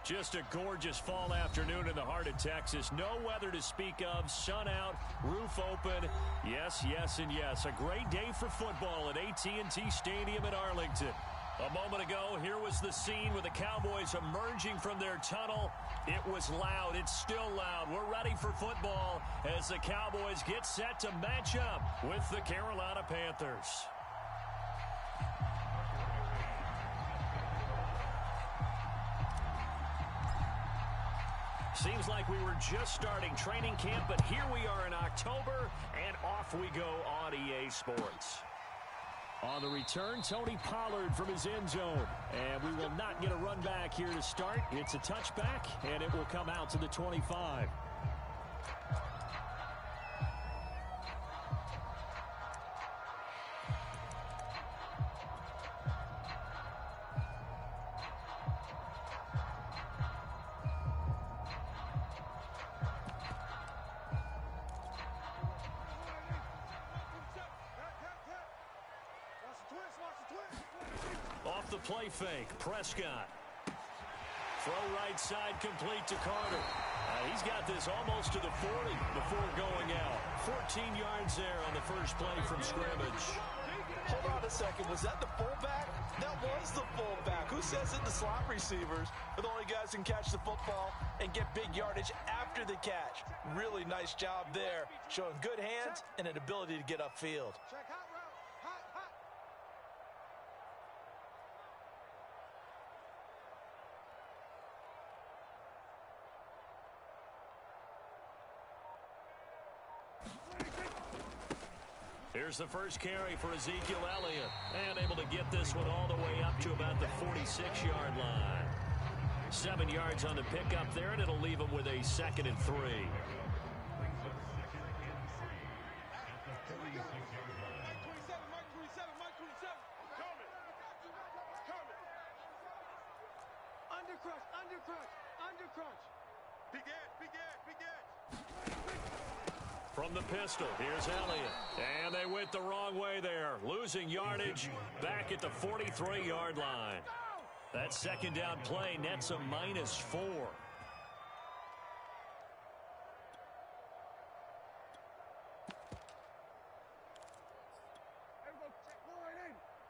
Just a gorgeous fall afternoon in the heart of Texas. No weather to speak of. Sun out, roof open. Yes, yes, and yes. A great day for football at AT&T Stadium in Arlington. A moment ago, here was the scene with the Cowboys emerging from their tunnel. It was loud. It's still loud. We're ready for football as the Cowboys get set to match up with the Carolina Panthers. Seems like we were just starting training camp, but here we are in October, and off we go on EA Sports. On the return, Tony Pollard from his end zone. And we will not get a run back here to start. It's a touchback, and it will come out to the 25. Off the play fake, Prescott. Throw right side complete to Carter. He's got this almost to the 40 before going out. 14 yards there on the first play from scrimmage. Hold on a second. Was that the fullback? That was the fullback. Who says it? The slot receivers are the only guys who can catch the football and get big yardage after the catch. Really nice job there, showing good hands and an ability to get upfield. Here's the first carry for Ezekiel Elliott. And able to get this one all the way up to about the 46-yard line. 7 yards on the pickup there, and it'll leave him with a 2nd and 3. From the pistol, here's Elliott. And they went the wrong way there. Losing yardage back at the 43-yard line. That second down play nets a -4.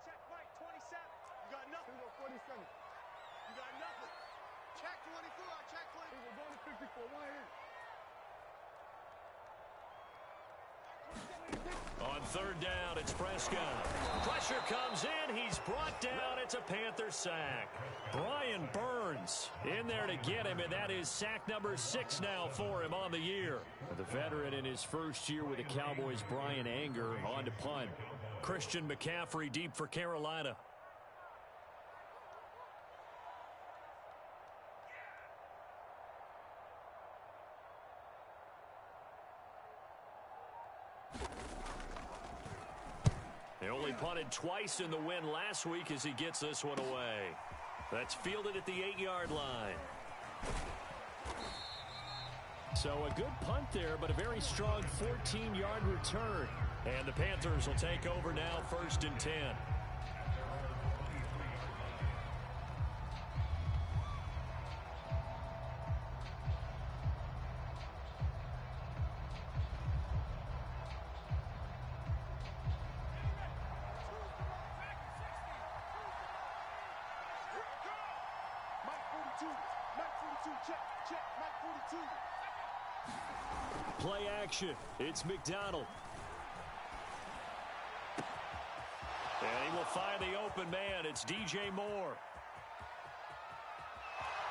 Check Mike, 27. You got nothing. 47. You got nothing. Check 24. Check 24. We're going to 54. Why in? On third down, it's Prescott. Pressure comes in. He's brought down. It's a Panther sack. Brian Burns in there to get him, and that is sack number 6 now for him on the year. The veteran in his first year with the Cowboys, Brian Anger, on to punt. Christian McCaffrey deep for Carolina. They only punted twice in the win last week as he gets this one away. That's fielded at the 8-yard line. So a good punt there, but a very strong 14-yard return. And the Panthers will take over now, 1st and 10. Play action. It's McDonald. And he will find the open man. It's DJ Moore.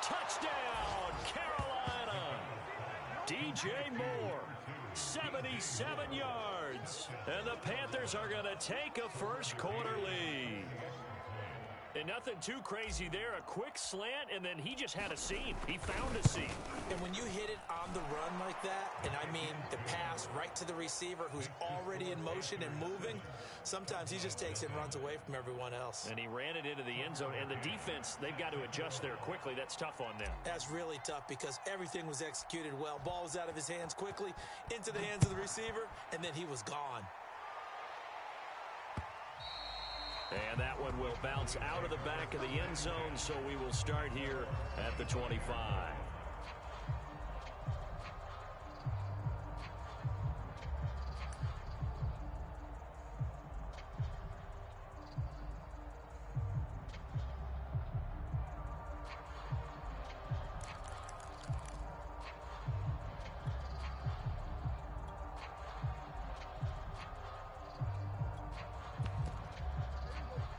Touchdown, Carolina. DJ Moore, 77 yards. And the Panthers are going to take a first quarter lead. And nothing too crazy there. A quick slant, and then he just had a seam. He found a seam. And when you hit it on the run like that, and I mean the pass right to the receiver who's already in motion and moving, sometimes he just takes it and runs away from everyone else. And he ran it into the end zone. And the defense, they've got to adjust there quickly. That's tough on them. That's really tough because everything was executed well. Ball was out of his hands quickly, into the hands of the receiver, and then he was gone. And that one will bounce out of the back of the end zone, so we will start here at the 25.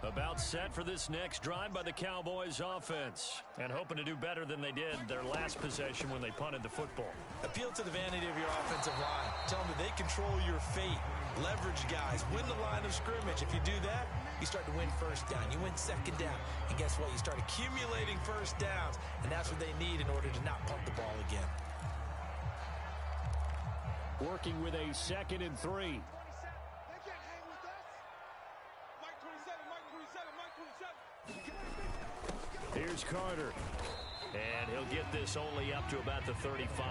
About set for this next drive by the Cowboys offense. And hoping to do better than they did their last possession when they punted the football. Appeal to the vanity of your offensive line. Tell them that they control your fate. Leverage guys. Win the line of scrimmage. If you do that, you start to win first down. You win second down. And guess what? You start accumulating first downs. And that's what they need in order to not punt the ball again. Working with a 2nd and 3. Here's Carter. And he'll get this only up to about the 35.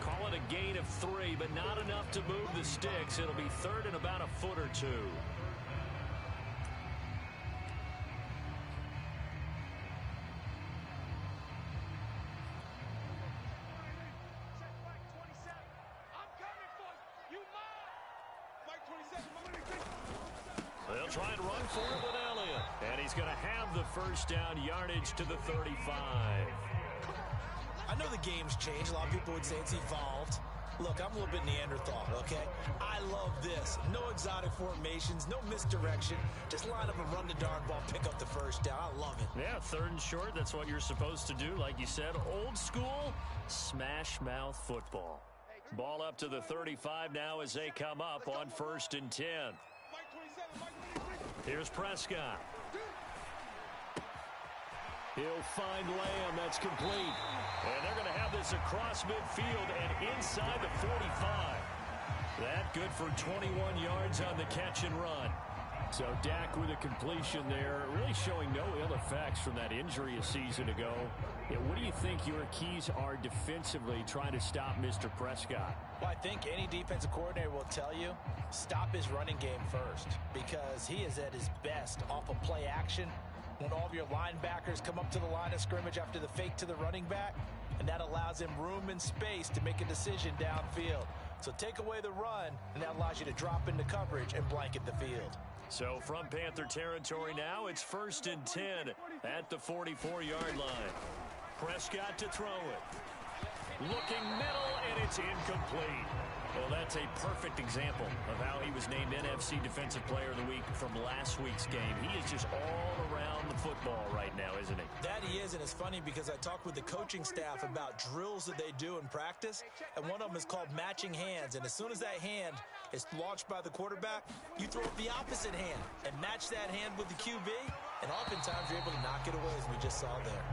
Call it a gain of 3, but not enough to move the sticks. It'll be 3rd and about a foot or 2. They'll try and run for it with Elliott. And he's going to have the first down yardage to the 35. I know the game's changed. A lot of people would say it's evolved. Look, I'm a little bit Neanderthal, okay? I love this. No exotic formations, no misdirection. Just line up and run the darn ball, pick up the first down. I love it. Yeah, 3rd and short. That's what you're supposed to do. Like you said, old school smash mouth football. Ball up to the 35 now as they come up on 1st and 10. Here's Prescott. He'll find Lamb. That's complete. And they're going to have this across midfield and inside the 45. That good for 21 yards on the catch and run. So Dak with a completion there, really showing no ill effects from that injury a season ago. Yeah, what do you think your keys are defensively trying to stop Mr. Prescott? Well, I think any defensive coordinator will tell you, stop his running game first, because he is at his best off of play action when all of your linebackers come up to the line of scrimmage after the fake to the running back, and that allows him room and space to make a decision downfield. So take away the run, and that allows you to drop into coverage and blanket the field. So from Panther territory now, it's 1st and 10 at the 44-yard line. Prescott to throw it. Looking middle, and it's incomplete. Well, that's a perfect example of how he was named NFC Defensive Player of the Week from last week's game. He is just all around the football right now, isn't he? That he is, and it's funny because I talked with the coaching staff about drills that they do in practice, and one of them is called matching hands. And as soon as that hand is launched by the quarterback, you throw up the opposite hand and match that hand with the QB, and oftentimes you're able to knock it away, as we just saw there.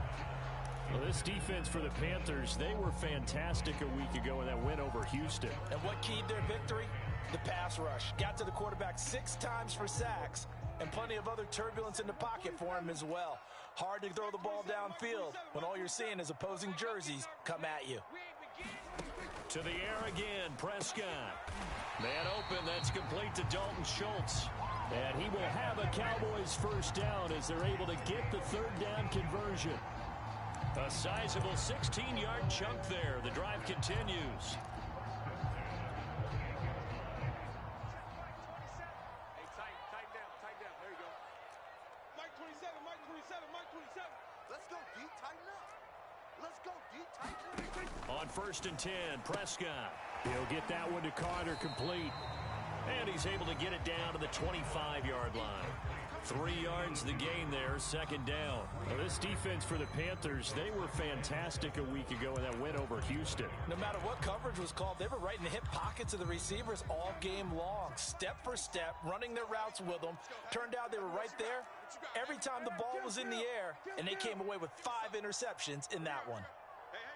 Well, this defense for the Panthers, they were fantastic a week ago in that win over Houston. And what keyed their victory? The pass rush. Got to the quarterback 6 times for sacks, and plenty of other turbulence in the pocket for him as well. Hard to throw the ball downfield when all you're seeing is opposing jerseys come at you. To the air again, Prescott. Man open, that's complete to Dalton Schultz. And he will have a Cowboys first down as they're able to get the 3rd down conversion. A sizable 16-yard chunk there. The drive continues. Hey, tighten down. There you go. Mike 27, Mike 27, Mike 27. Let's go, D. Tighten up. Let's go, D. Tighten up. On 1st and 10, Prescott. He'll get that one to Carter, complete. And he's able to get it down to the 25-yard line. 3 yards the gain there, 2nd down. Well, this defense for the Panthers, they were fantastic a week ago in that win over Houston. No matter what coverage was called, they were right in the hip pockets of the receivers all game long. Step for step, running their routes with them. Turned out they were right there every time the ball was in the air, and they came away with 5 interceptions in that one. Hey,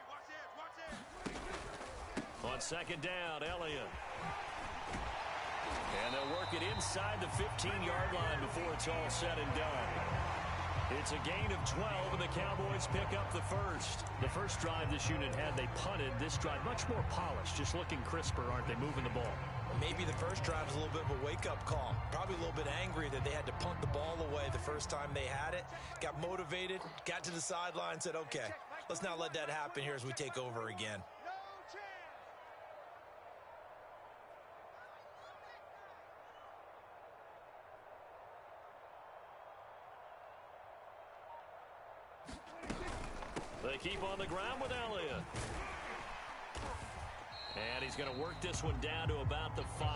watch it. On 2nd down, Elliott. And they'll work it inside the 15-yard line before it's all said and done. It's a gain of 12, and the Cowboys pick up the first. The first drive this unit had, they punted. This drive, much more polished, just looking crisper, aren't they, moving the ball? Maybe the first drive was a little bit of a wake-up call. Probably a little bit angry that they had to punt the ball away the first time they had it. Got motivated, got to the sideline, said, okay, let's not let that happen here as we take over again. They keep on the ground with Elliott. And he's going to work this one down to about the 5.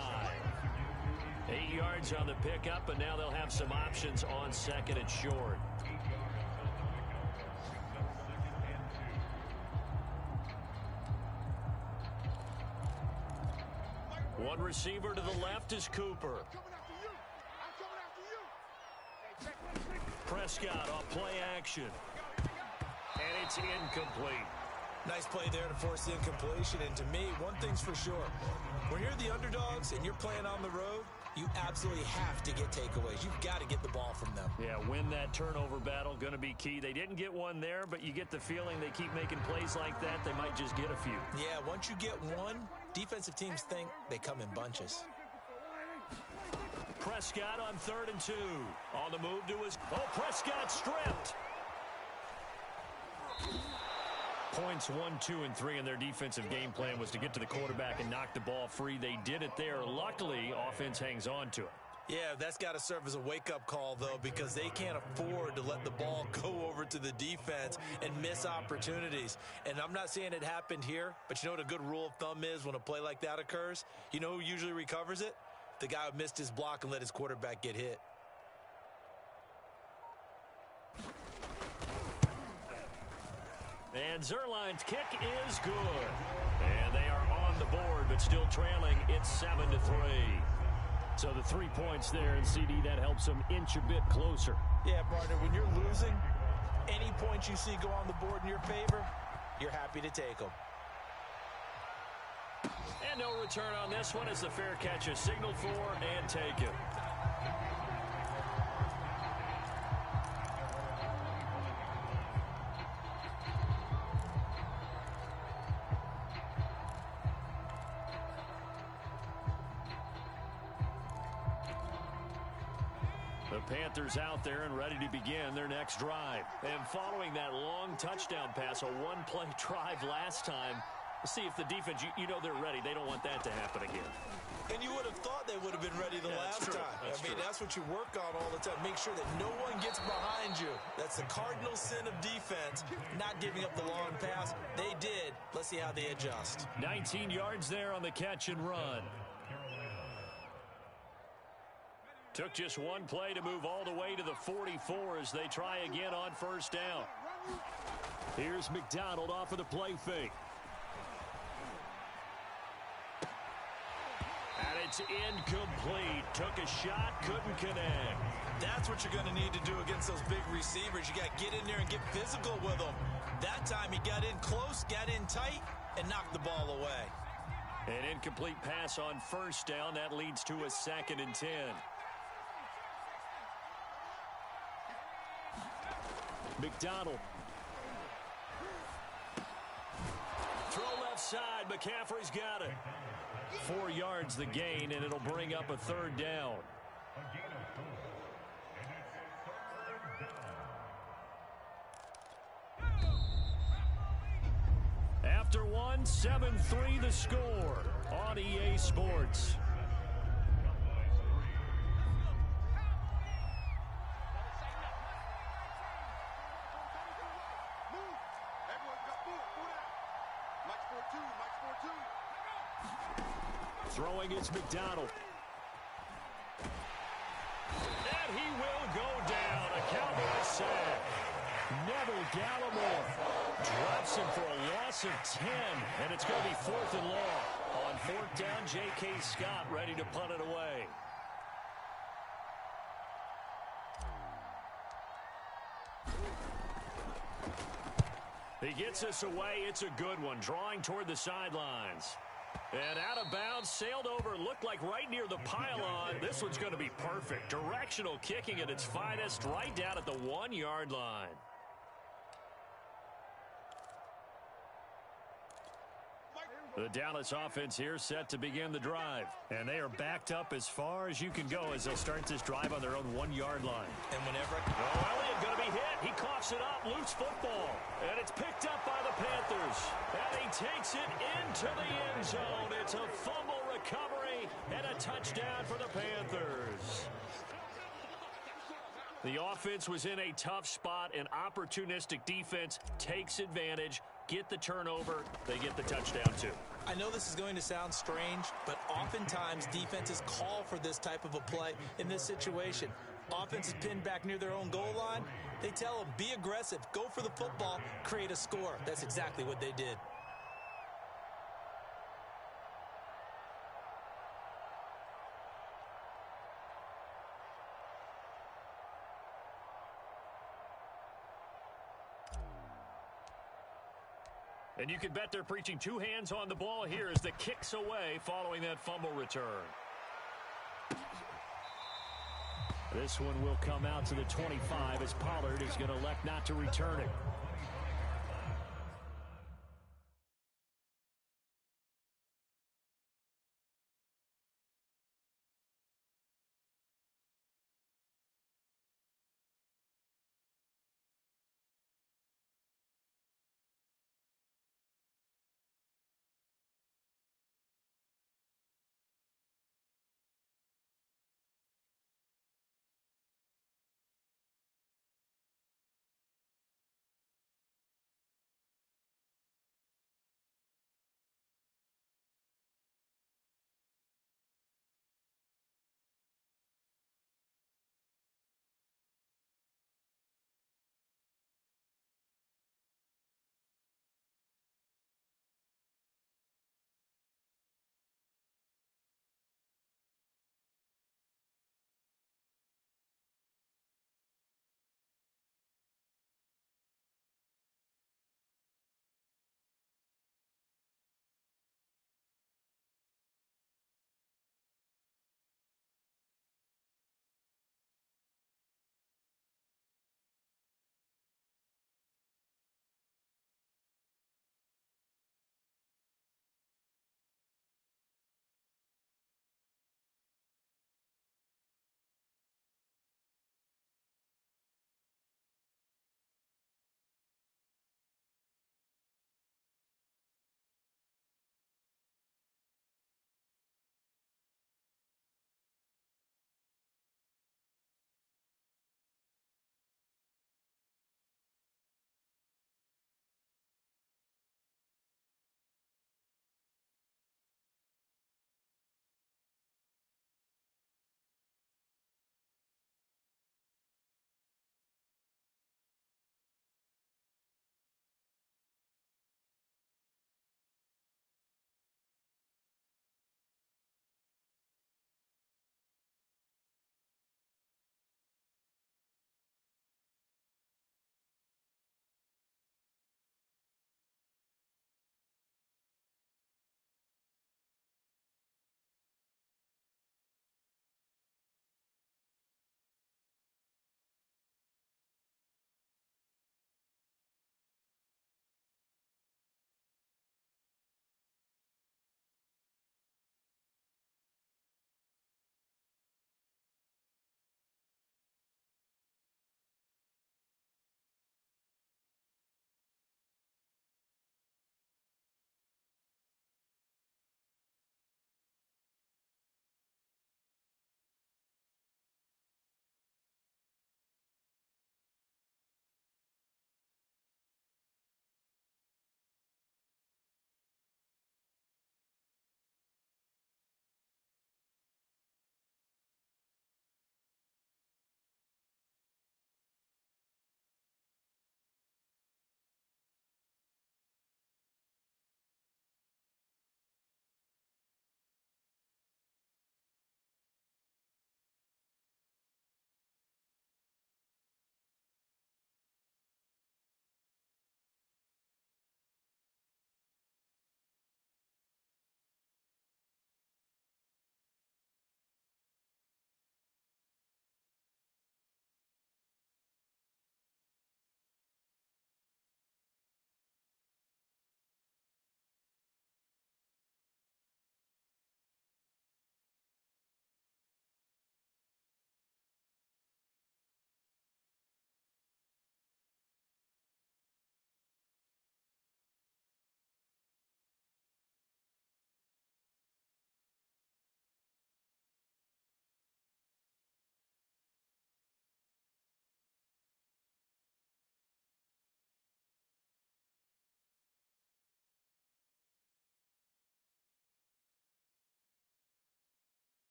8 yards on the pickup, and now they'll have some options on second and short. One receiver to the left is Cooper. Prescott on play action. And it's incomplete. Nice play there to force the incompletion. And to me, one thing's for sure. When you're the underdogs and you're playing on the road, you absolutely have to get takeaways. You've got to get the ball from them. Yeah, win that turnover battle, going to be key. They didn't get one there, but you get the feeling they keep making plays like that, they might just get a few. Yeah, once you get one, defensive teams think they come in bunches. Prescott on 3rd and 2. On the move to his... Oh, Prescott stripped. Points 1, 2, and 3 in their defensive game plan was to get to the quarterback and knock the ball free. They did it there. Luckily, offense hangs on to it. Yeah, that's got to serve as a wake-up call, though, because they can't afford to let the ball go over to the defense and miss opportunities. And I'm not saying it happened here, but you know what a good rule of thumb is when a play like that occurs? You know who usually recovers it? The guy who missed his block and let his quarterback get hit. And Zerline's kick is good. And they are on the board, but still trailing. It's 7-3. So the 3 points there, and CD, that helps them inch a bit closer. Yeah, partner, when you're losing, any points you see go on the board in your favor, you're happy to take them. And no return on this one as the fair catch is signaled for and taken. The Panthers out there and ready to begin their next drive. And following that long touchdown pass, a one-play drive last time, we'll see if the defense, you know they're ready. They don't want that to happen again. And you would have thought they would have been ready the last time. That's what you work on all the time. Make sure that no one gets behind you. That's the cardinal sin of defense, not giving up the long pass. They did. Let's see how they adjust. 19 yards there on the catch and run. Took just one play to move all the way to the 44 as they try again on first down. Here's McDonald off of the play fake. And it's incomplete. Took a shot, couldn't connect. That's what you're going to need to do against those big receivers. You got to get in there and get physical with them. That time he got in close, got in tight, and knocked the ball away. An incomplete pass on first down. That leads to a 2nd and 10. McDonald. Throw left side. McCaffrey's got it. 4 yards the gain, and it'll bring up a 3rd down. After one, 7-3 the score on EA Sports. Throwing, it's McDonald. And he will go down. A Cowboy sack. Neville Gallimore drops him for a loss of 10. And it's going to be 4th and long. On 4th down, J.K. Scott ready to punt it away. He gets us away. It's a good one. Drawing toward the sidelines. And out of bounds, sailed over, looked like right near the pylon. This one's going to be perfect. Directional kicking at its finest, right down at the 1-yard line. The Dallas offense here set to begin the drive. And they are backed up as far as you can go as they'll start this drive on their own 1-yard line. And whenever... Oh, Elliott going to be hit. He coughs it up. Loose football. And it's picked up by the Panthers. And he takes it into the end zone. It's a fumble recovery and a touchdown for the Panthers. The offense was in a tough spot. An opportunistic defense takes advantage. Get the turnover. They get the touchdown, too. I know this is going to sound strange, but oftentimes defenses call for this type of a play in this situation. Offense is pinned back near their own goal line. They tell them, be aggressive, go for the football, create a score. That's exactly what they did. And you can bet they're preaching two hands on the ball here as the kick's away following that fumble return. This one will come out to the 25 as Pollard is going to elect not to return it.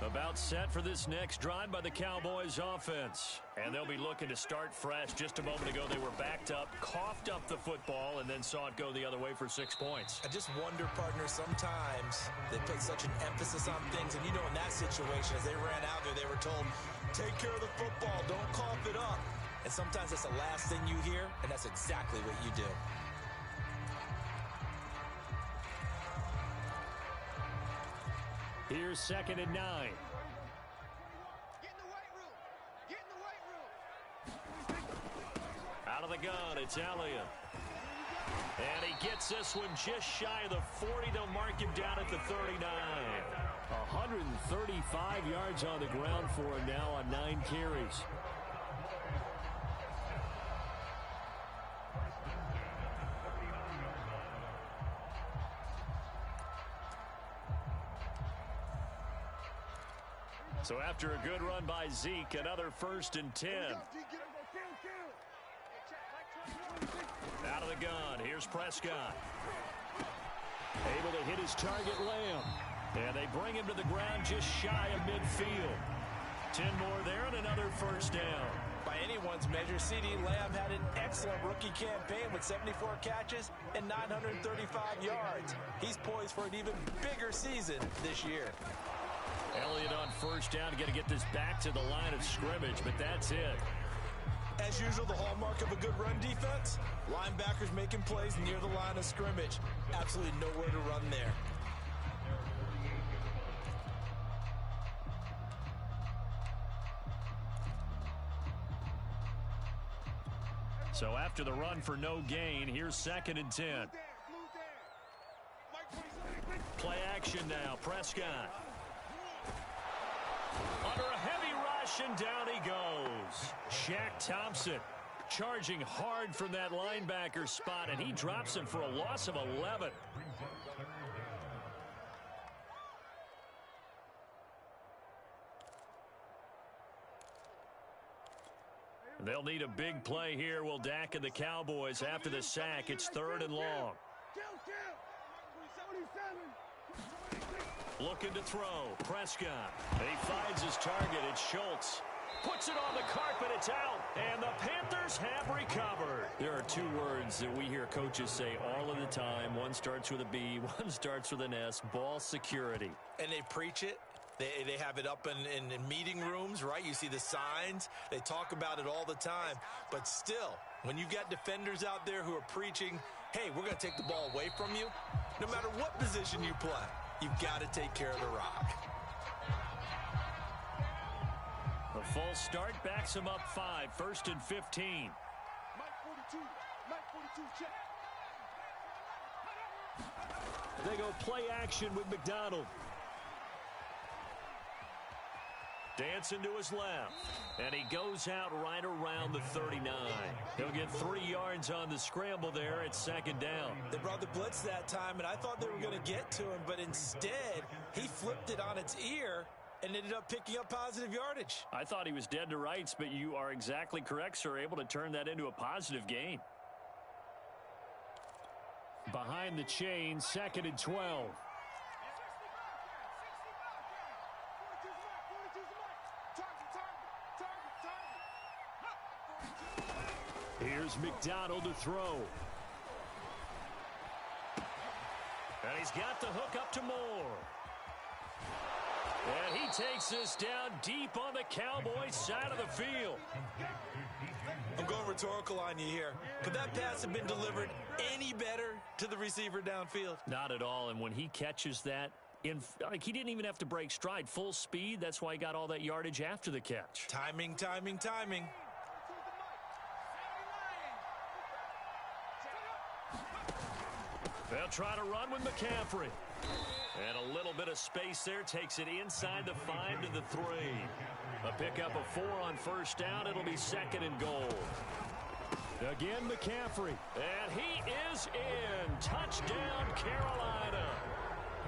About set for this next drive by the Cowboys offense. And they'll be looking to start fresh. Just a moment ago, they were backed up, coughed up the football, and then saw it go the other way for 6 points. I just wonder, partner, sometimes they put such an emphasis on things. And, you know, in that situation, as they ran out there, they were told, take care of the football, don't cough it up. And sometimes that's the last thing you hear, and that's exactly what you do. Here's 2nd and 9. Get in the weight room. Get in the weight room. Out of the gun, it's Elliott. And he gets this one just shy of the 40. They'll mark him down at the 39. 135 yards on the ground for him now on 9 carries. So after a good run by Zeke, another 1st and 10. Out of the gun, here's Prescott. Able to hit his target, Lamb. And they bring him to the ground just shy of midfield. 10 more there and another 1st down. By anyone's measure, CeeDee Lamb had an excellent rookie campaign with 74 catches and 935 yards. He's poised for an even bigger season this year. Elliott on 1st down, got to get this back to the line of scrimmage, but that's it. As usual, the hallmark of a good run defense, linebackers making plays near the line of scrimmage. Absolutely nowhere to run there. So after the run for no gain, here's 2nd and 10. Play action now, Prescott. Under a heavy rush, and down he goes. Shaq Thompson charging hard from that linebacker spot, and he drops him for a loss of 11. They'll need a big play here, will Dak and the Cowboys. After the sack, it's 3rd and long. Looking to throw. Prescott. He finds his target. It's Schultz. Puts it on the carpet. It's out. And the Panthers have recovered. There are 2 words that we hear coaches say all of the time. One starts with a B. One starts with an S. Ball security. And they preach it. They have it up in meeting rooms, right? You see the signs. They talk about it all the time. But still, when you've got defenders out there who are preaching, hey, we're going to take the ball away from you, no matter what position you play, you've got to take care of the rock. The full start backs him up 5, 1st and 15. Mike 42, check. They go play action with McDonald. Dancing to his left. And he goes out right around the 39. He'll get 3 yards on the scramble there at 2nd down. They brought the blitz that time, and I thought they were going to get to him, but instead, he flipped it on its ear and ended up picking up positive yardage. I thought he was dead to rights, but you are exactly correct, sir. Able to turn that into a positive gain. Behind the chain, 2nd and 12. Here's McDonald to throw. And he's got the hook up to Moore. And he takes this down deep on the Cowboys side of the field. I'm going rhetorical on you here. Could that pass have been delivered any better to the receiver downfield? Not at all. And when he catches that, he didn't even have to break stride. Full speed. That's why he got all that yardage after the catch. Timing, timing, timing. They'll try to run with McCaffrey. And a little bit of space there takes it inside the 5 to the 3. A pickup of 4 on 1st down. It'll be 2nd and goal. Again, McCaffrey. And he is in. Touchdown, Carolina.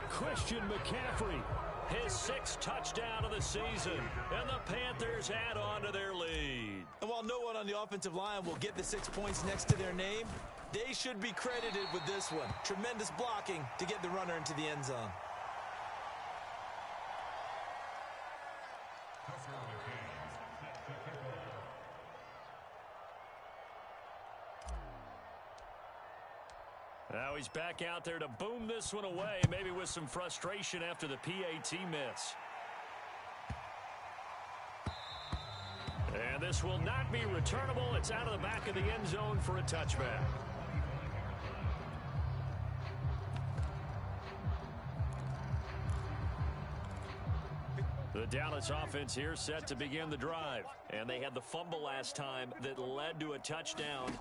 Christian McCaffrey. His 6th touchdown of the season. And the Panthers add on to their lead. And while no one on the offensive line will get the 6 points next to their name, they should be credited with this one. Tremendous blocking to get the runner into the end zone. Now he's back out there to boom this one away, maybe with some frustration after the PAT miss. And this will not be returnable. It's out of the back of the end zone for a touchback. The Dallas offense here set to begin the drive. And they had the fumble last time that led to a touchdown.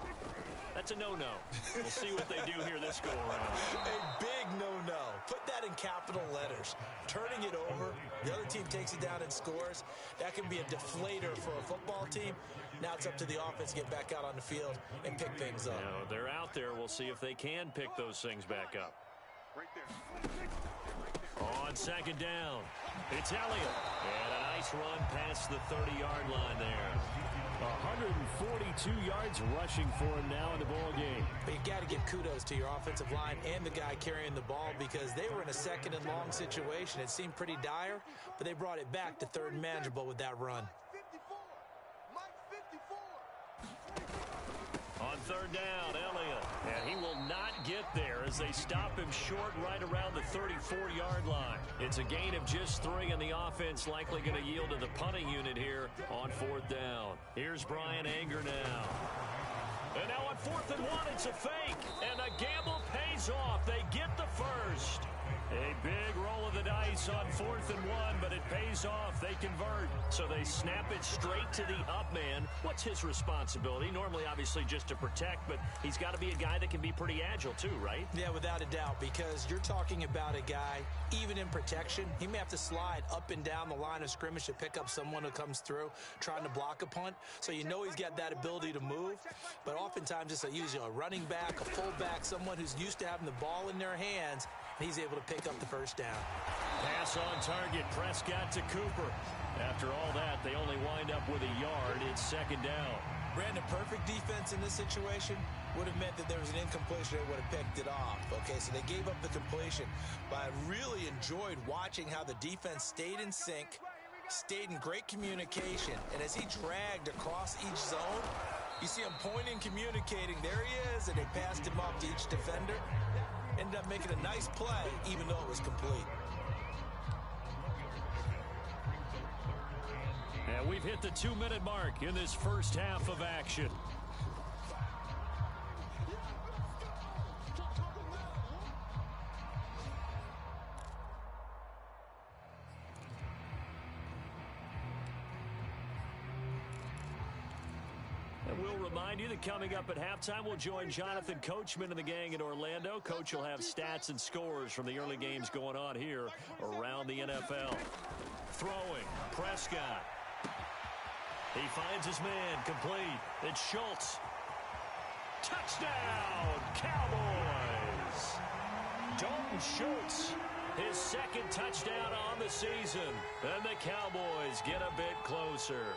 That's a no-no. We'll see what they do here this go-around. A big no-no. Put that in capital letters. Turning it over, the other team takes it down and scores. That can be a deflator for a football team. Now it's up to the offense to get back out on the field and pick things up. Now, they're out there. We'll see if they can pick those things back up. Right there. On second down, it's Elliott. And a nice run past the 30-yard line there. 142 yards rushing for him now in the ball game. But you got to give kudos to your offensive line and the guy carrying the ball because they were in a second and long situation. It seemed pretty dire, but they brought it back to third and manageable with that run. 54. Mike 54. On third down, Elliott. And he will not get there as they stop him short right around the 34-yard line. It's a gain of just 3, and the offense likely going to yield to the punting unit here on fourth down. Here's Brian Anger now. And now on 4th and 1, it's a fake. And the gamble pays off. They get the first. A big roll of the dice on 4th and 1, but it pays off. They convert. So they snap it straight to the up man. What's his responsibility? Normally, obviously, just to protect, but he's got to be a guy that can be pretty agile too, right? Yeah, without a doubt, because you're talking about a guy, even in protection, he may have to slide up and down the line of scrimmage to pick up someone who comes through trying to block a punt. So you know he's got that ability to move, but oftentimes it's usually a running back, a fullback, someone who's used to having the ball in their hands, and he's able to pick up the first down. Pass on target, Prescott to Cooper. After all that, they only wind up with a yard. It's second down. Brandon, perfect defense in this situation would have meant that there was an incompletion that would have picked it off. Okay, so they gave up the completion, but I really enjoyed watching how the defense stayed in sync, stayed in great communication, and as he dragged across each zone, you see him pointing, communicating. There he is, and they passed him off to each defender. Ended up making a nice play, even though it was complete. And we've hit the 2-minute mark in this first half of action. And we'll remind you that coming up at halftime, we'll join Jonathan Coachman and the gang in Orlando. Coach will have stats and scores from the early games going on here around the NFL. Throwing, Prescott. He finds his man, complete. It's Schultz. Touchdown, Cowboys! Dalton Schultz, his second touchdown on the season. And the Cowboys get a bit closer.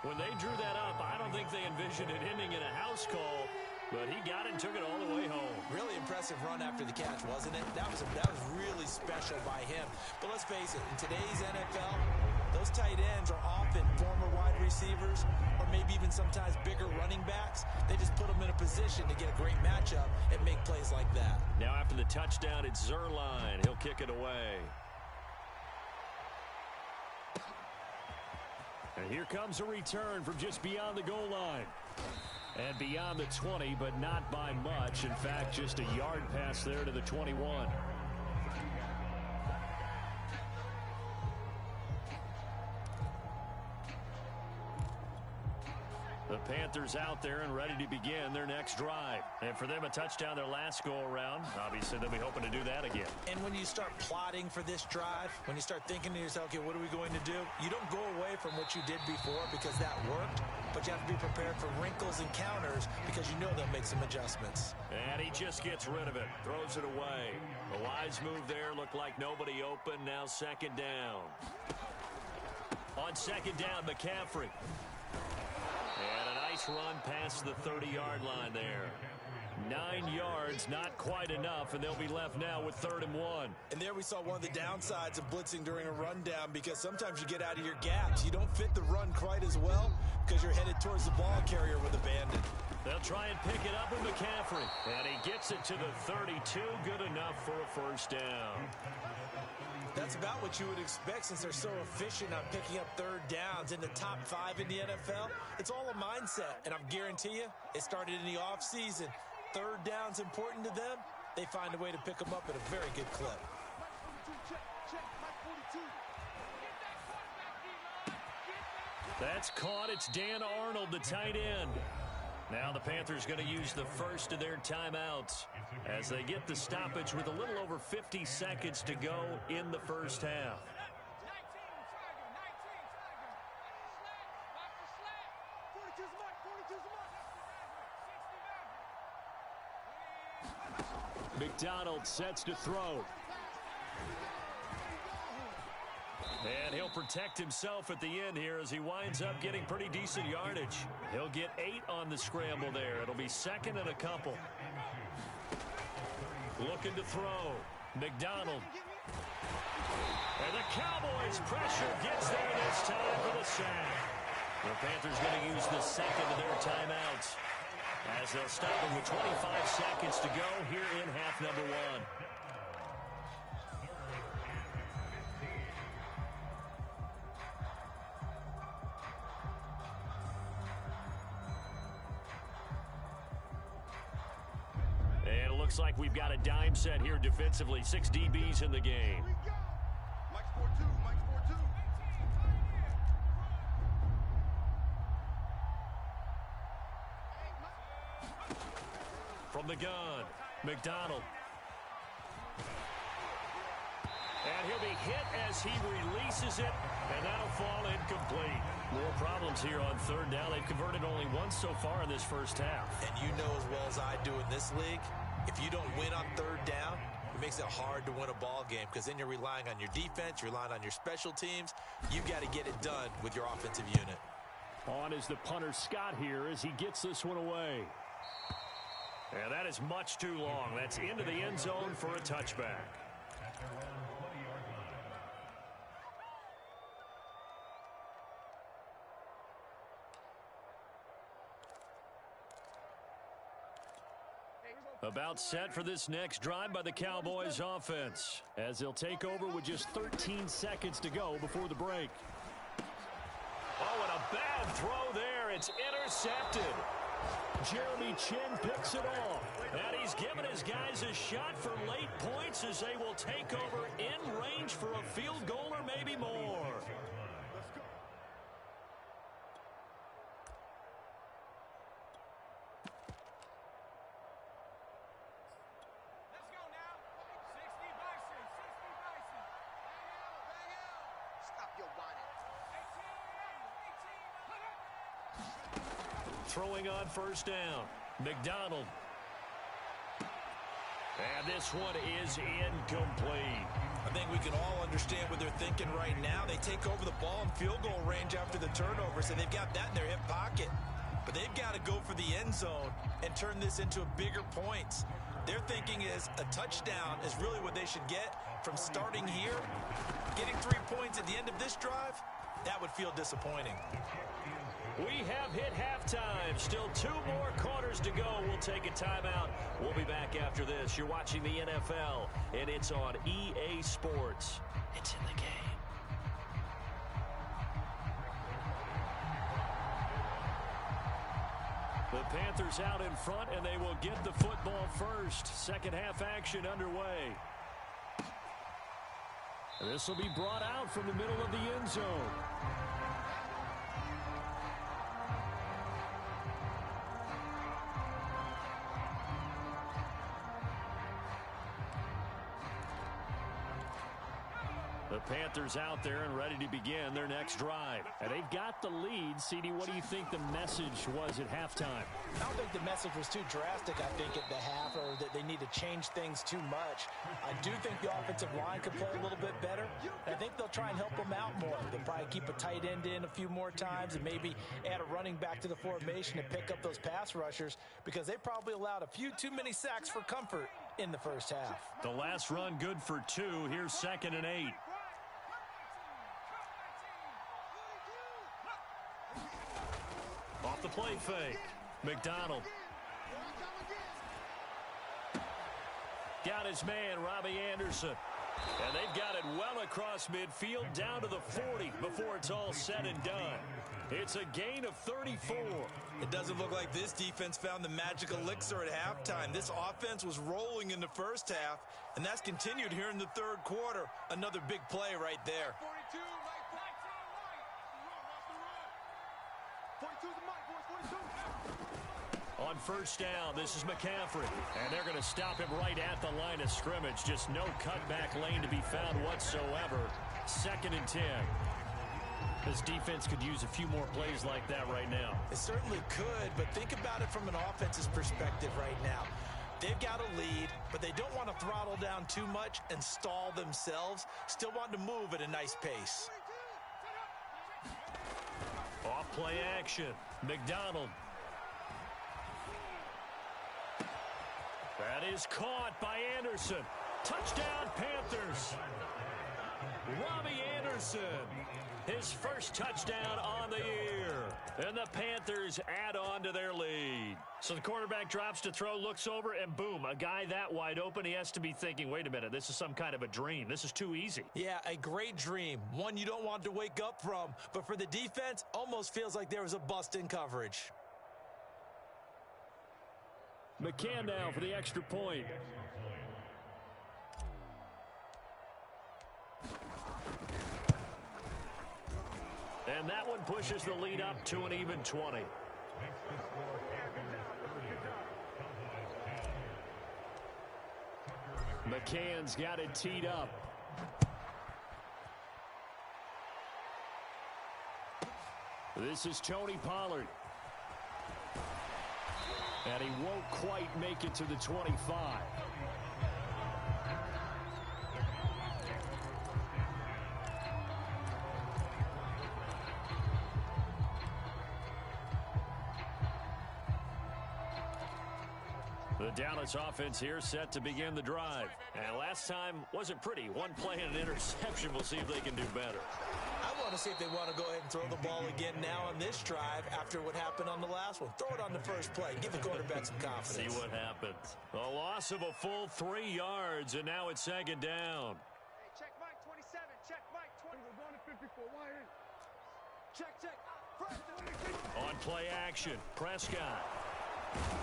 When they drew that up, I don't think they envisioned it ending in a house call, but he got it and took it all the way home. Really impressive run after the catch, wasn't it? That was really special by him. But let's face it, in today's NFL, those tight ends are often former wide receivers or maybe even sometimes bigger running backs. They just put them in a position to get a great matchup and make plays like that. Now after the touchdown, it's Zerline. He'll kick it away. And here comes a return from just beyond the goal line. And beyond the 20, but not by much. In fact, just a yard pass there to the 21. The Panthers out there and ready to begin their next drive. And for them, a touchdown their last go-around. Obviously, they'll be hoping to do that again. And when you start plotting for this drive, when you start thinking to yourself, okay, what are we going to do? You don't go away from what you did before because that worked, but you have to be prepared for wrinkles and counters because you know they'll make some adjustments. And he just gets rid of it, throws it away. A wise move there, looked like nobody open. Now second down. On second down, McCaffrey. And a nice run past the 30-yard line there. 9 yards, not quite enough, and they'll be left now with 3rd and 1. And there we saw one of the downsides of blitzing during a rundown because sometimes you get out of your gaps. You don't fit the run quite as well because you're headed towards the ball carrier with abandon. They'll try and pick it up with McCaffrey. And he gets it to the 32. Good enough for a first down. That's about what you would expect since they're so efficient on picking up third downs in the top 5 in the NFL. It's all a mindset, and I guarantee you it started in the offseason. Third down's important to them. They find a way to pick them up at a very good clip. That's caught. It's Dan Arnold, the tight end. Now the Panthers going to use the first of their timeouts as they get the stoppage with a little over 50 seconds to go in the first half. McDonald sets to throw. And he'll protect himself at the end here as he winds up getting pretty decent yardage. He'll get 8 on the scramble there. It'll be second and a couple. Looking to throw. McDonald. And the Cowboys pressure gets there this time for the sack. The Panthers going to use the second of their timeouts as they'll stop them with 25 seconds to go here in half number 1. Looks like we've got a dime set here defensively. 6 DBs in the game. Mike's 4-2. Mike's 4-2. From the gun, McDonald. And he'll be hit as he releases it, and that'll fall incomplete. More problems here on third down. They've converted only once so far in this first half. And you know as well as I do in this league, if you don't win on third down, it makes it hard to win a ball game because then you're relying on your defense, you're relying on your special teams. You've got to get it done with your offensive unit. On is the punter Scott here as he gets this one away. And that is much too long. That's into the end zone for a touchback. About set for this next drive by the Cowboys offense as they'll take over with just 13 seconds to go before the break. Oh, and a bad throw there. It's intercepted. Jeremy Chin picks it off. And he's given his guys a shot for late points as they will take over in range for a field goal or maybe more. Throwing on first down. McDonald. And this one is incomplete. I think we can all understand what they're thinking right now. They take over the ball in field goal range after the turnover, so they've got that in their hip pocket. But they've got to go for the end zone and turn this into a bigger points. Their thinking is a touchdown is really what they should get from starting here. Getting 3 points at the end of this drive, that would feel disappointing. We have hit halftime. Still 2 more quarters to go. We'll take a timeout. We'll be back after this. You're watching the NFL, and it's on EA Sports. It's in the game. The Panthers out in front, and they will get the football first. Second half action underway. This will be brought out from the middle of the end zone. The Panthers out there and ready to begin their next drive. And they've got the lead. CD, what do you think the message was at halftime? I don't think the message was too drastic, I think, at the half, or that they need to change things too much. I do think the offensive line could play a little bit better. I think they'll try and help them out more. They'll probably keep a tight end in a few more times and maybe add a running back to the formation and pick up those pass rushers because they probably allowed a few too many sacks for comfort in the first half. The last run good for 2. Here's 2nd and 8. Off the play fake. McDonald. Got his man, Robbie Anderson. And they've got it well across midfield down to the 40 before it's all said and done. It's a gain of 34. It doesn't look like this defense found the magic elixir at halftime. This offense was rolling in the first half, and that's continued here in the third quarter. Another big play right there. 42, Mike, 42 the Mike, boys, 42. On first down, this is McCaffrey. And they're going to stop him right at the line of scrimmage. Just no cutback lane to be found whatsoever. 2nd and 10. This defense could use a few more plays like that right now. It certainly could, but think about it from an offense's perspective right now. They've got a lead, but they don't want to throttle down too much and stall themselves. Still want to move at a nice pace. Off play action. McDonald. That is caught by Anderson. Touchdown, Panthers. Robbie Anderson, his first touchdown on the year. And the Panthers add on to their lead. So the quarterback drops to throw, looks over, and boom, a guy that wide open, he has to be thinking, wait a minute, this is some kind of a dream. This is too easy. Yeah, a great dream. One you don't want to wake up from. But for the defense, almost feels like there was a bust in coverage. McCann now for the extra point. And that one pushes the lead up to an even 20. McCann's got it teed up. This is Tony Pollard. And he won't quite make it to the 25. The Dallas offense here set to begin the drive. And last time wasn't pretty. One play and an interception. We'll see if they can do better. I want to see if they want to go ahead and throw the ball again now on this drive after what happened on the last one. Throw it on the first play. Give the quarterback some confidence. See what happens. A loss of a full 3 yards, and now it's 2nd down. Hey, check Mike 27. Check Mike 20. We're going to 54. Why in? Check. On play action, Prescott.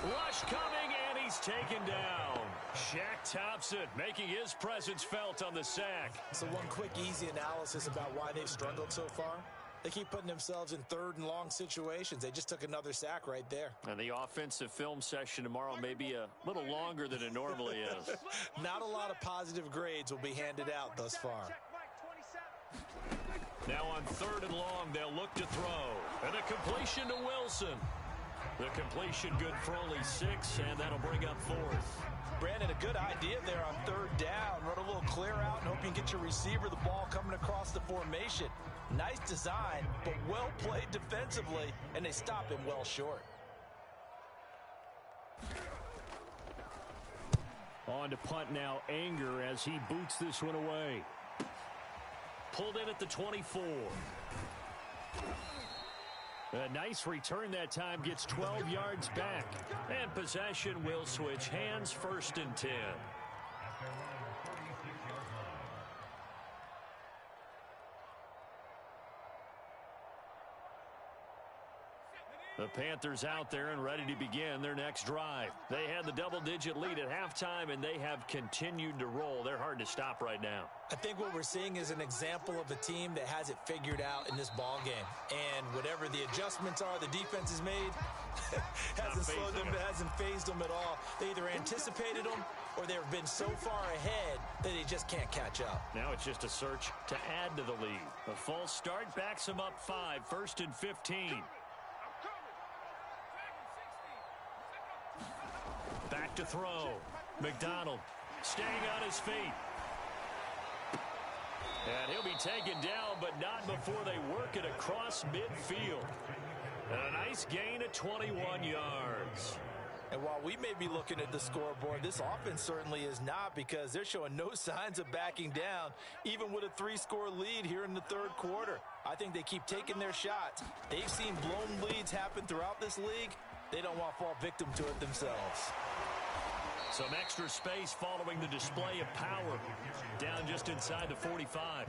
Rush coming, and he's taken down. Shaq Thompson making his presence felt on the sack. So one quick, easy analysis about why they've struggled so far. They keep putting themselves in 3rd and long situations. They just took another sack right there. And the offensive film session tomorrow may be a little longer than it normally is. Not a lot of positive grades will be handed out thus far. Now on 3rd and long, they'll look to throw. And a completion to Wilson. The completion good for only 6, and that'll bring up 4th. Brandon, a good idea there on 3rd down. Run a little clear out and hope you can get your receiver the ball coming across the formation. Nice design, but well played defensively, and they stop him well short. On to punt now, Anger as he boots this one away. Pulled in at the 24. A nice return that time, gets 12 yards back. And possession will switch hands, 1st and 10. The Panthers out there and ready to begin their next drive. They had the double-digit lead at halftime, and they have continued to roll. They're hard to stop right now. I think what we're seeing is an example of a team that has it figured out in this ball game. And whatever the adjustments are the defense has made, hasn't slowed them, hasn't phased them at all. They either anticipated them or they've been so far ahead that they just can't catch up. Now it's just a search to add to the lead. A false start backs them up 5, 1st and 15. Back to throw. McDonald staying on his feet. And he'll be taken down, but not before they work it across midfield. And a nice gain of 21 yards. And while we may be looking at the scoreboard, this offense certainly is not, because they're showing no signs of backing down, even with a 3-score lead here in the third quarter. I think they keep taking their shots. They've seen blown leads happen throughout this league, They don't want to fall victim to it themselves. Some extra space following the display of power. Down just inside the 45.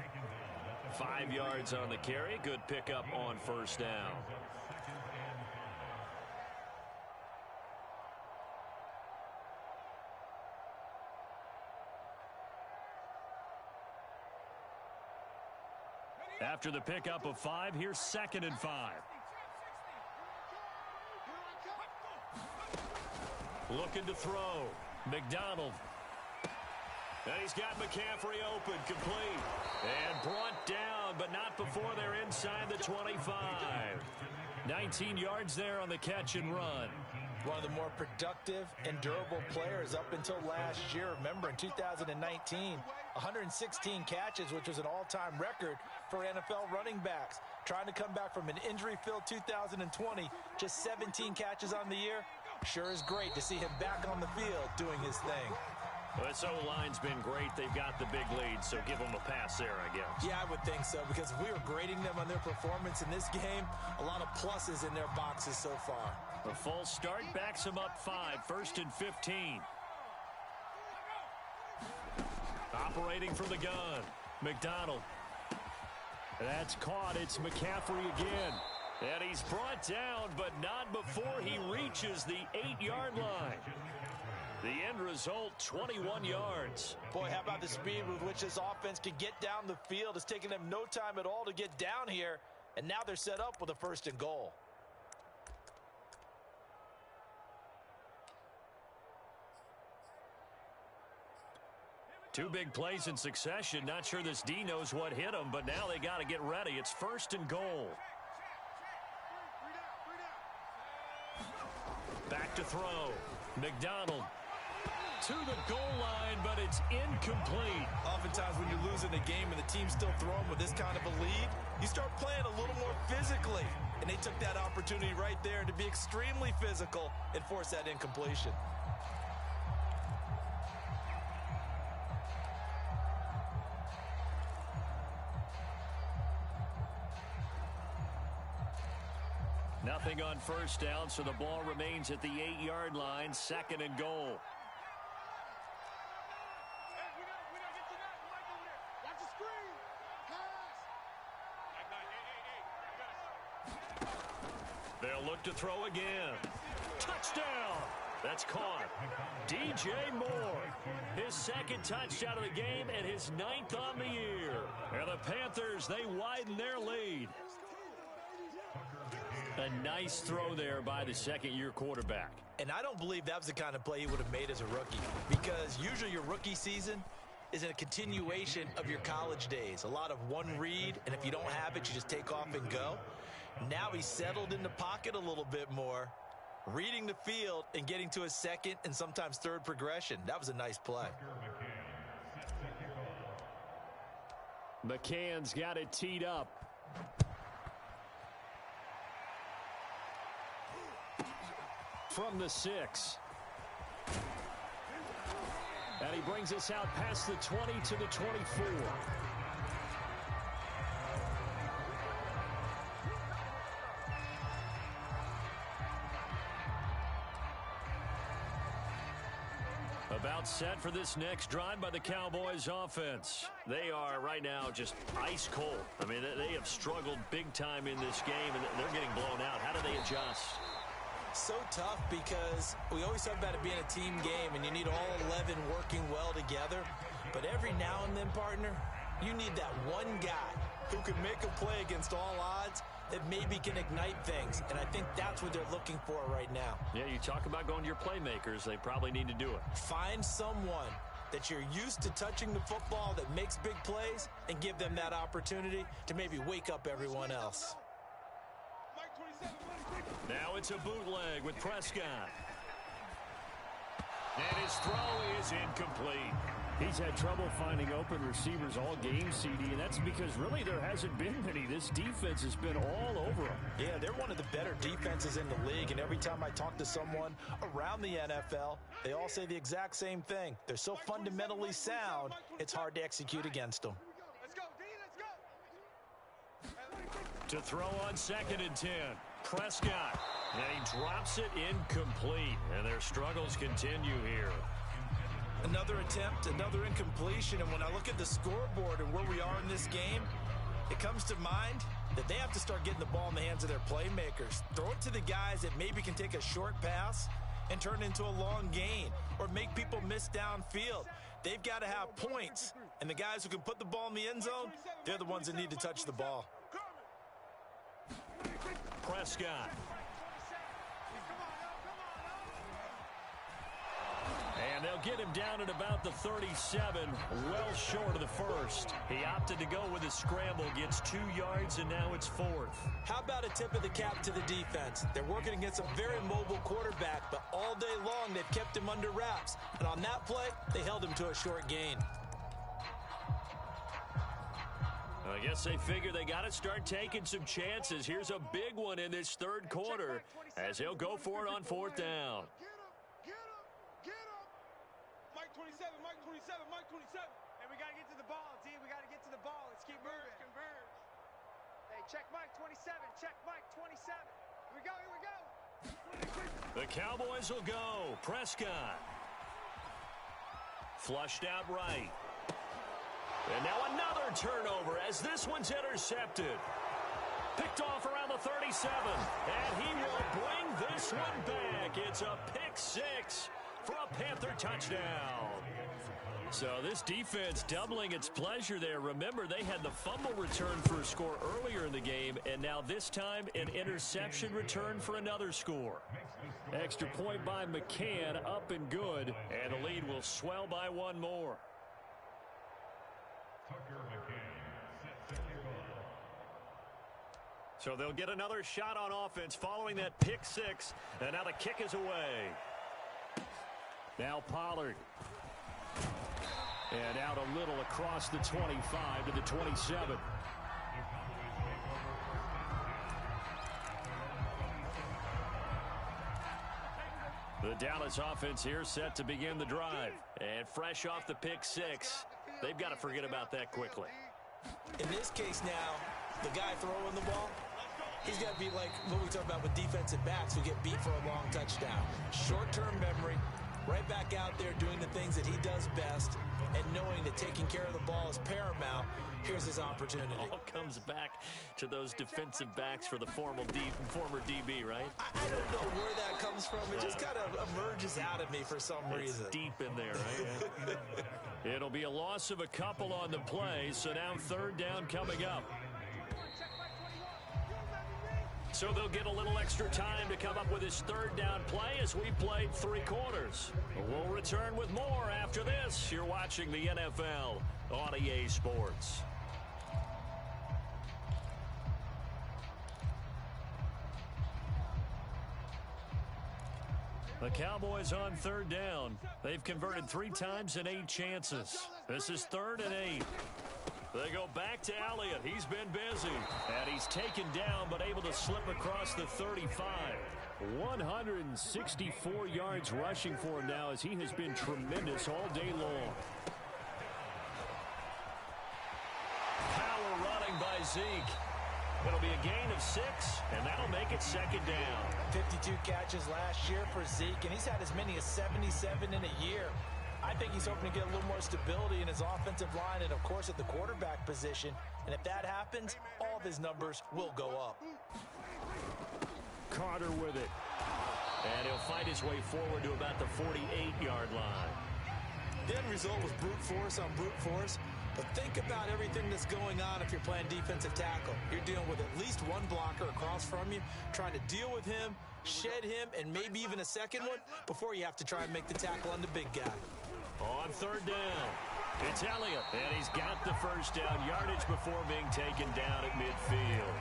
5 yards on the carry. Good pickup on first down. After the pickup of 5, here's 2nd and 5. Looking to throw. McDonald. And he's got McCaffrey open, complete. And brought down, but not before they're inside the 25. 19 yards there on the catch and run. One of the more productive and durable players up until last year. Remember, in 2019, 116 catches, which was an all-time record for NFL running backs. Trying to come back from an injury-filled 2020, just 17 catches on the year. Sure is great to see him back on the field doing his thing. Well, this O-line's been great. They've got the big lead, so give them a pass there, I guess. Yeah, I would think so, because if we were grading them on their performance in this game, a lot of pluses in their boxes so far. A false start backs them up 5, 1st and 15. Operating from the gun, McDonald. That's caught. It's McCaffrey again. And he's brought down, but not before he reaches the 8-yard line. The end result, 21 yards. Boy, how about the speed with which this offense can get down the field? It's taken them no time at all to get down here, and now they're set up with a 1st and goal. Two big plays in succession. Not sure this D knows what hit him, but now they got to get ready. It's 1st and goal. Back to throw. McDonald to the goal line, but it's incomplete. Oftentimes when you're losing a game and the team's still throwing with this kind of a lead, you start playing a little more physically. And they took that opportunity right there to be extremely physical and force that incompletion. Nothing on first down, so the ball remains at the 8-yard line, 2nd and goal. They'll look to throw again. Touchdown! That's caught. DJ Moore. His 2nd touchdown of the game and his 9th on the year. And the Panthers, they widen their lead. A nice throw there by the 2nd-year quarterback. And I don't believe that was the kind of play he would have made as a rookie, because usually your rookie season is a continuation of your college days. A lot of one read, and if you don't have it, you just take off and go. Now he's settled in the pocket a little bit more, reading the field and getting to his 2nd and sometimes 3rd progression. That was a nice play. McCann's got it teed up. From the 6. And he brings us out past the 20 to the 24. About set for this next drive by the Cowboys offense. They are right now just ice cold. I mean, they have struggled big time in this game, and they're getting blown out. How do they adjust? So tough, because we always talk about it being a team game and you need all 11 working well together. But every now and then, partner, you need that one guy who can make a play against all odds that maybe can ignite things. And I think that's what they're looking for right now. Yeah, you talk about going to your playmakers. They probably need to do it. Find someone that you're used to touching the football that makes big plays and give them that opportunity to maybe wake up everyone else. Now it's a bootleg with Prescott. And his throw is incomplete. He's had trouble finding open receivers all game, CD, and that's because really there hasn't been many. This defense has been all over them. Yeah, they're one of the better defenses in the league, and every time I talk to someone around the NFL, they all say the exact same thing. They're so fundamentally sound, it's hard to execute against them. To throw on 2nd and 10. Prescott. And he drops it incomplete. And their struggles continue here. Another attempt, another incompletion. And when I look at the scoreboard and where we are in this game, it comes to mind that they have to start getting the ball in the hands of their playmakers. Throw it to the guys that maybe can take a short pass and turn it into a long gain or make people miss downfield. They've got to have points. And the guys who can put the ball in the end zone, they're the ones that need to touch the ball. Prescott. And they'll get him down at about the 37, well short of the first. He opted to go with a scramble, gets 2 yards, and now it's 4th. How about a tip of the cap to the defense? They're working against a very mobile quarterback, but all day long they've kept him under wraps. And on that play, they held him to a short gain. I guess they figure they got to start taking some chances. Here's a big one in this third quarter as he'll go for it on 4th down. Mike 27, Mike 27, Mike 27. And we got to get to the ball, D. We got to get to the ball. Let's keep moving. Converge. Hey, check Mike 27. Check Mike 27. Here we go, here we go. The Cowboys will go. Prescott. Flushed out right. And now another turnover as this one's intercepted. Picked off around the 37. And he will bring this one back. It's a pick 6 for a Panther touchdown. So this defense doubling its pleasure there. Remember, they had the fumble return for a score earlier in the game, and now this time an interception return for another score. Extra point by McCann, up and good, and the lead will swell by 1 more. So they'll get another shot on offense following that pick 6, and now the kick is away. Now Pollard. And out a little across the 25 to the 27. The Dallas offense here set to begin the drive. And fresh off the pick 6, they've got to forget about that quickly. In this case now, the guy throwing the ball, he's got to be like what we talk about with defensive backs who get beat for a long touchdown. Short-term memory, right back out there doing the things that he does best, and knowing that taking care of the ball is paramount. Here's his opportunity. All comes back to those defensive backs for the former DB, right? I don't know where that comes from. It just kind of emerges out of me for some reason. It's deep in there, right? It'll be a loss of a couple on the play, so now 3rd down coming up. So they'll get a little extra time to come up with his 3rd down play as we played 3 quarters. We'll return with more after this. You're watching the NFL on EA Sports. The Cowboys on 3rd down. They've converted 3 times in 8 chances. This is 3rd and 8. They go back to Elliott. He's been busy. And he's taken down but able to slip across the 35. 164 yards rushing for him now as he has been tremendous all day long. Power running by Zeke. It'll be a gain of 6, and that'll make it 2nd down. 52 catches last year for Zeke, and he's had as many as 77 in a year. I think he's hoping to get a little more stability in his offensive line and, of course, at the quarterback position. And if that happens, all of his numbers will go up. Carter with it. And he'll fight his way forward to about the 48-yard line. The end result was brute force on brute force. But think about everything that's going on if you're playing defensive tackle. You're dealing with at least one blocker across from you, trying to deal with him, shed him, and maybe even a second one before you have to try and make the tackle on the big guy. On 3rd down, it's Elliott, and he's got the 1st down yardage before being taken down at midfield.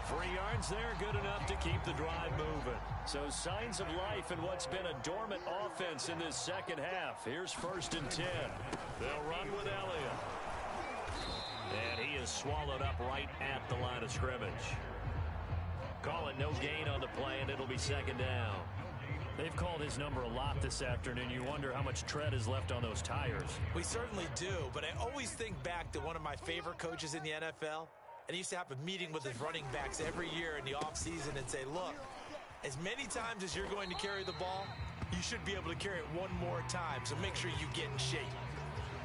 3 yards there, good enough to keep the drive moving. So signs of life in what's been a dormant offense in this 2nd half. Here's 1st and 10. They'll run with Elliott. And he is swallowed up right at the line of scrimmage. Call it no gain on the play, and it'll be 2nd down. They've called his number a lot this afternoon. You wonder how much tread is left on those tires. We certainly do, but I always think back to one of my favorite coaches in the NFL, And he used to have a meeting with his running backs every year in the offseason and say, look, as many times as you're going to carry the ball, you should be able to carry it one more time, so make sure you get in shape.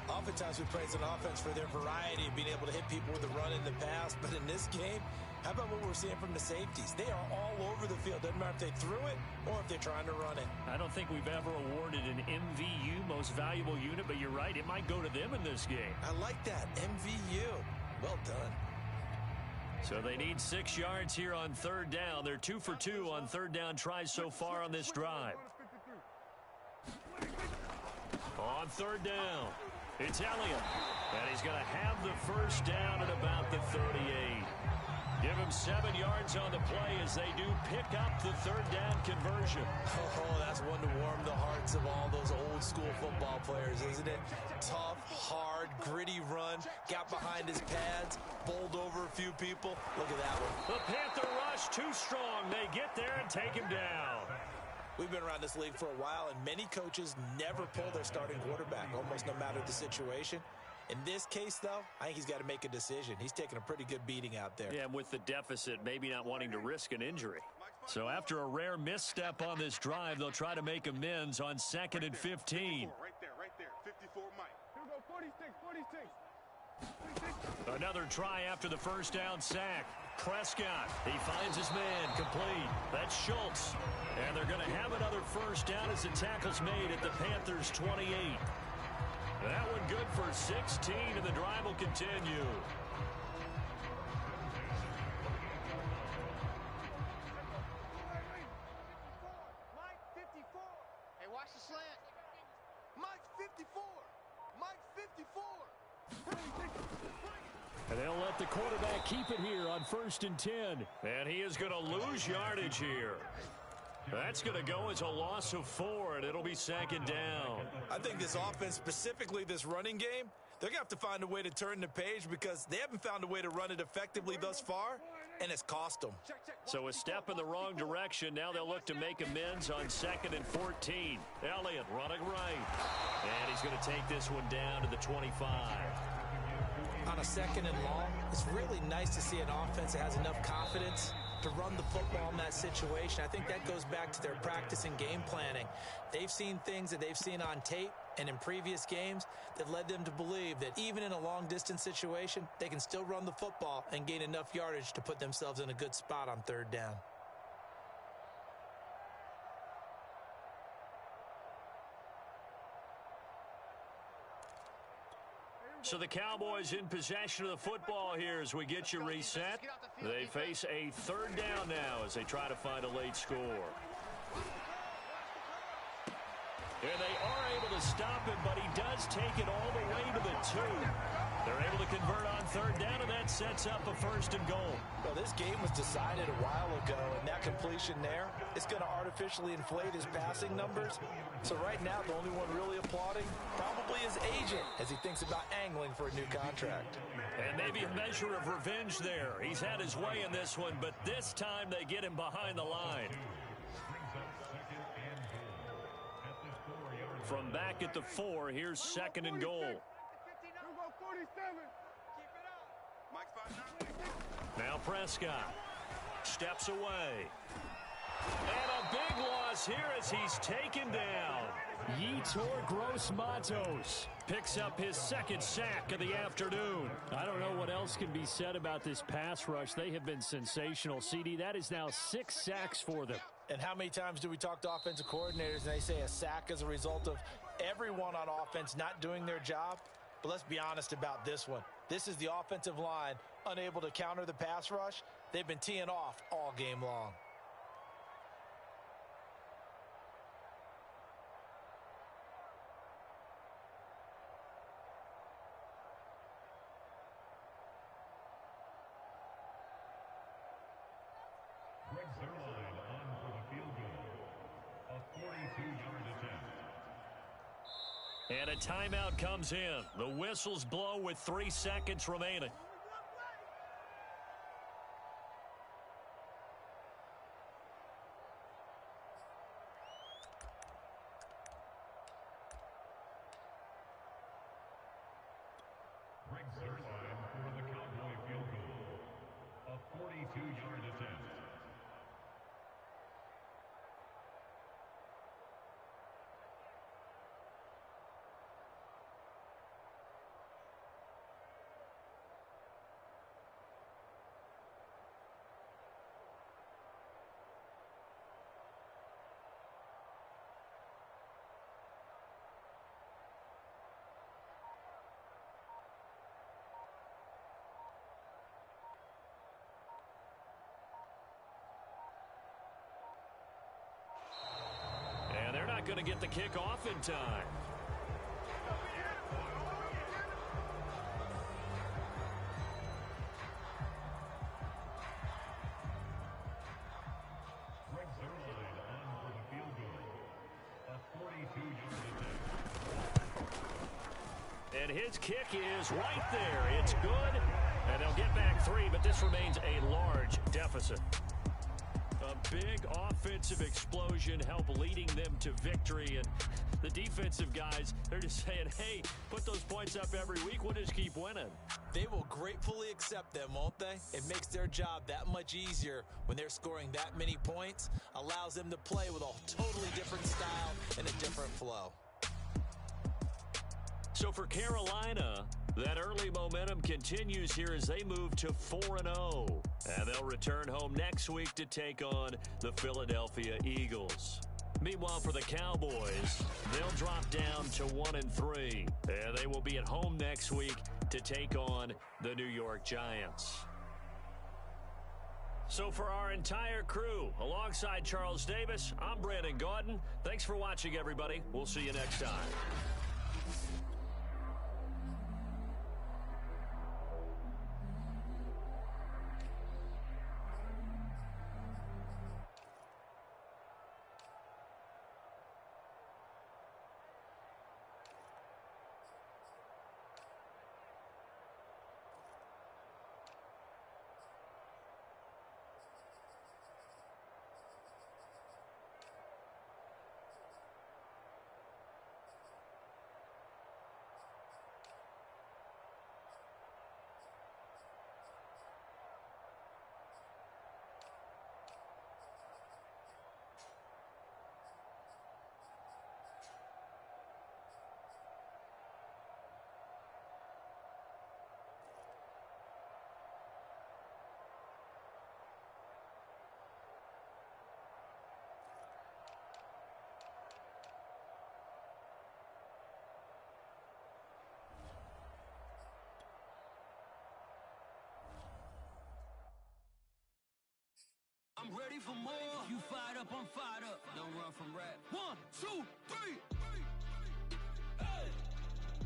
Oftentimes we praise an offense for their variety of being able to hit people with the run in the pass, but in this game, how about what we're seeing from the safeties? They are all over the field. Doesn't matter if they threw it or if they're trying to run it. I don't think we've ever awarded an MVU, most valuable unit, but you're right, it might go to them in this game. I like that, MVU. Well done. So they need 6 yards here on third down. They're 2 for 2 on third down tries so far on this drive. On third down, it's Elliott. And he's going to have the first down at about the 38. Give him 7 yards on the play as they do pick up the third down conversion. Oh, that's one to warm the hearts of all those old school football players, isn't it? Tough, hard, gritty run, got behind his pads, bowled over a few people. Look at that one. The Panther rush too strong. They get there and take him down. We've been around this league for a while, and many coaches never pull their starting quarterback, almost no matter the situation. In this case, though, I think he's got to make a decision. He's taking a pretty good beating out there. Yeah, and with the deficit, maybe not wanting to risk an injury. So after a rare misstep on this drive, they'll try to make amends on 2nd and 15. Right there. 54, Mike. Here we go, 46. Another try after the first down sack. Prescott, he finds his man, complete. That's Schultz. And they're going to have another first down as the tackle's made at the Panthers' 28. That one good for 16, and the drive will continue. Mike 54. Hey, watch the slant. Mike 54. Mike 54. And they'll let the quarterback keep it here on 1st and 10. And he is going to lose yardage here. That's going to go as a loss of 4, and it'll be 2nd down. I think this offense, specifically this running game, they're going to have to find a way to turn the page because they haven't found a way to run it effectively thus far, and it's cost them. So a step in the wrong direction. Now they'll look to make amends on 2nd and 14. Elliott running right. And he's going to take this one down to the 25. On a 2nd and long, it's really nice to see an offense that has enough confidence to run the football in that situation. I think that goes back to their practice and game planning. They've seen things that they've seen on tape and in previous games that led them to believe that even in a long-distance situation, they can still run the football and gain enough yardage to put themselves in a good spot on third down. So the Cowboys in possession of the football here as we get you reset. They face a third down now as they try to find a late score. And they are able to stop him, but he does take it all the way to the 2. They're able to convert on third down, and that sets up a 1st and goal. Well, this game was decided a while ago, and that completion there is going to artificially inflate his passing numbers. So right now, the only one really applauding probably his agent as he thinks about angling for a new contract. And maybe a measure of revenge there. He's had his way in this one, but this time they get him behind the line. From back at the 4, here's 2nd and goal. Now Prescott steps away. And a big loss here as he's taken down. Yetur Gross-Matos picks up his 2nd sack of the afternoon. I don't know what else can be said about this pass rush. They have been sensational. CD, that is now 6 sacks for them. And how many times do we talk to offensive coordinators and they say a sack as a result of everyone on offense not doing their job? But let's be honest about this one. This is the offensive line unable to counter the pass rush. They've been teeing off all game long. And a timeout comes in. The whistles blow with 3 seconds remaining. not going to get the kick off in time. And his kick is right there. It's good. And they'll get back 3, but this remains a large deficit. A big offensive explosion helped leading them to victory. And the defensive guys, they're just saying, hey, put those points up every week. We'll just keep winning. They will gratefully accept them, won't they? It makes their job that much easier when they're scoring that many points. Allows them to play with a totally different style and a different flow. So for Carolina, that early momentum continues here as they move to 4-0. And they'll return home next week to take on the Philadelphia Eagles. Meanwhile, for the Cowboys, they'll drop down to 1-3. And they will be at home next week to take on the New York Giants. So for our entire crew, alongside Charles Davis, I'm Brandon Gaudin. Thanks for watching, everybody. We'll see you next time. I'm ready for more. You fired up, I'm fired up. Don't run from rap. 1, 2, 3.